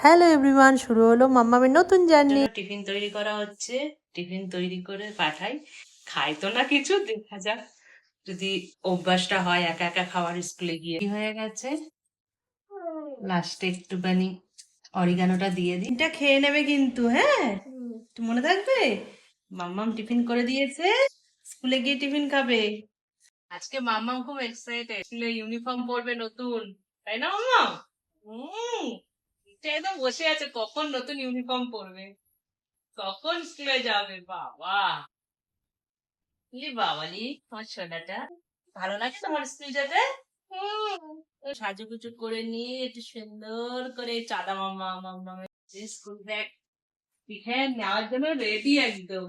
Hello everyone, শুরু হলো মাম্মামের নতুন জার্নি। টিফিন তৈরি করা হচ্ছে। টিফিন তৈরি করে পাঠাই, খাই তো না কিছু, দেখা যাক যদি অভ্যাসটা হয় একা একা খাওয়ার। স্কুলে গিয়ে কি হয়ে গেছে, লাস্টে একটুখানি অরিগানোটা দিয়ে দিই। এটা খেয়ে নেবে কিন্তু, হ্যাঁ একটু মনে থাকবে। মাম্মাম টিফিন করে দিয়েছে, স্কুলে গিয়ে টিফিন খাবে। আজকে মাম্মাম খুব এক্সাইটেড, স্কুলে ইউনিফর্ম পরবে নতুন, তাই না মাম্মাম? হুম, একদম বসে আছে কখন নতুন ইউনিফর্ম পরবে, কখন স্কুলে যাবে। বাবা, বাবালি তোমার ছোলাটা ভালো লাগে তোমার স্কুল যেতে? সাজুগুজু করে নিয়ে একটু সুন্দর করে চাঁদা মামা মামামের স্কুল ব্যাগ পিঠে নেওয়ার জন্য রেডি একদম।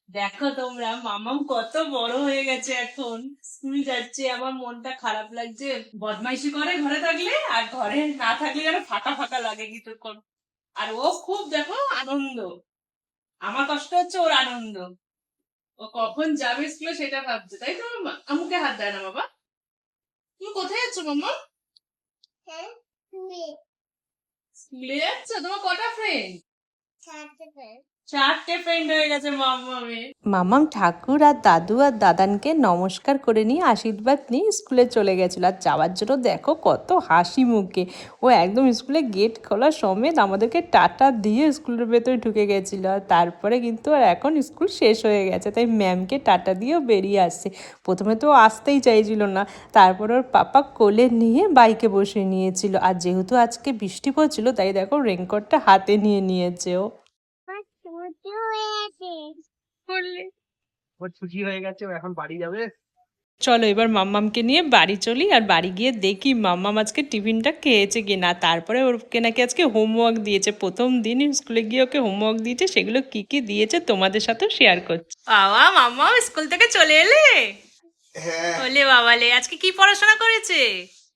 দেখো তোমরা, মামাম কত বড় হয়ে গেছে এখন, স্কুল যাচ্ছে। আমার মনটা খারাপ লাগছে, বদমাইশি করে ঘরে থাকলে, আর ঘরে না থাকলে যেন ফাঁকা ফাঁকা লাগে কিছুক্ষণ। আর ও খুব দেখো আনন্দ, আমার কষ্ট হচ্ছে ওর আনন্দ। ও কখন যাবে স্কুলে সেটা ভাবছে, তাই তো মাম্মা? আম্মুকে হাত দেয় না বাবা। তুমি কোথায় যাচ্ছ মাম্মা? স্কুলে যাচ্ছ? তোমার কটা ফ্রেন্ড? 4টে ফ্রেন্ড হয়ে গেছে মাম্মামের। মাম্মাম ঠাকুর আর দাদু আর দাদানকে নমস্কার করে নিয়ে আশীর্বাদ নিয়ে স্কুলে চলে গেছিল। আর যাওয়ার জন্য দেখো কত হাসি মুখে, ও একদম স্কুলে গেট খোলা সমেত আমাদেরকে টাটা দিয়ে স্কুলের ভেতরে ঢুকে গেছিল। আর তারপরে কিন্তু আর এখন স্কুল শেষ হয়ে গেছে, তাই ম্যামকে টাটা দিয়েও বেরিয়ে আসছে। প্রথমে তো ও আসতেই চাইছিল না, তারপর ওর পাপা কোলে নিয়ে বাইকে বসে নিয়েছিল। আর যেহেতু আজকে বৃষ্টি পড়ছিল, তাই দেখো রেনকোটটা হাতে নিয়ে নিয়েছে ও। ওর ছুটি হয়ে গেছে, ও এখন বাড়ি যাবে। চলো এবার মাম্মামকে নিয়ে বাড়ি চলি, আর বাড়ি গিয়ে দেখি মাম্মাম আজকে টিফিনটা খেয়েছে কিনা। তারপরে ওকে নাকি আজকে হোমওয়ার্ক দিয়েছে, প্রথম দিন স্কুলে গিয়ে ওকে হোমওয়ার্ক দিয়েছে, সেগুলো কি কি দিয়েছে তোমাদের সাথেও শেয়ার করছি। বাবা, মাম্মাম স্কুল থেকে চলে এলে? হ্যাঁ, বলে বাবালে, আজকে কি পড়াশোনা করেছে?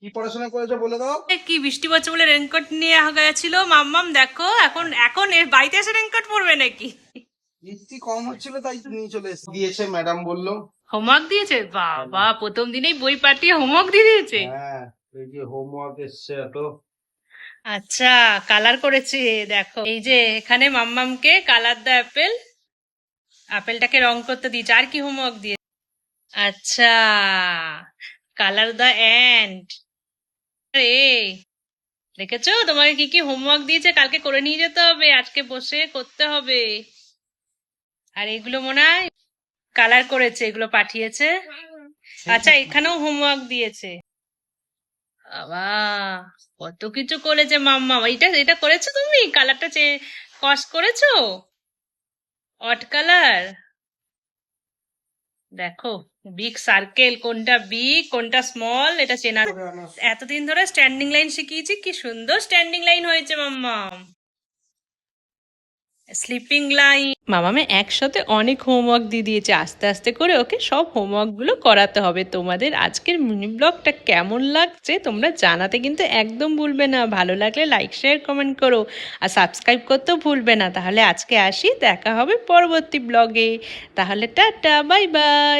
কি পড়াশোনা করেছো বলে দাও। কি বৃষ্টি পড়ছে বলে রেনকোট নিয়ে গেছিল মাম্মাম, দেখো এখন এখন এর বাড়িতে এসে রেনকোট পরবে নাকি? বৃষ্টি কম হচ্ছিল তাই নিয়ে চলে এসে দিয়েছে, ম্যাডাম বললো। হোমওয়ার্ক দিয়েছে? বাবা, প্রথম দিনেই বই পাঠিয়ে হোমওয়ার্ক দিয়ে দিয়েছে। হ্যাঁ, এই যে হোমওয়ার্ক এসছে তো। আচ্ছা, কালার করেছে দেখো। এই যে এখানে মাম্মামকে কালার দ্য অ্যাপেল, আপেলটাকে রং করতে দিয়েছে। আর কি হোমওয়ার্ক দিয়ে? আচ্ছা, কালার দ্য অ্যান্ড। এই দেখেছো তোমাকে কি কি হোমওয়ার্ক দিয়েছে, কালকে করে নিয়ে যেতে হবে, আজকে বসে করতে হবে। আর এগুলো মনে হয় কালার করেছে, এগুলো পাঠিয়েছে। আচ্ছা, এখানেও হোমওয়ার্ক দিয়েছে। বাবা, কত কিছু করেছে মাম্মা। এটা এটা করেছো তুমি? কালারটা কস করেছো, অট কালার। দেখো, বিগ সার্কেল কোনটা বিগ কোনটা স্মল এটা চেনা। এতদিন ধরে স্ট্যান্ডিং লাইন শিখিয়েছি, কি সুন্দর স্ট্যান্ডিং লাইন হয়েছে মাম্মা। Sleeping line. মামামে একসাথে অনেক হোমওয়ার্ক দিয়ে দিয়েছে, আস্তে আস্তে করে ওকে সব হোমওয়ার্কগুলো করাতে হবে। তোমাদের আজকের মিনি ব্লগটা কেমন লাগছে তোমরা জানাতে কিন্তু একদম ভুলবে না। ভালো লাগলে লাইক শেয়ার কমেন্ট করো, আর সাবস্ক্রাইব করতেও ভুলবে না। তাহলে আজকে আসি, দেখা হবে পরবর্তী ব্লগে। তাহলে টাটা, বাই বাই।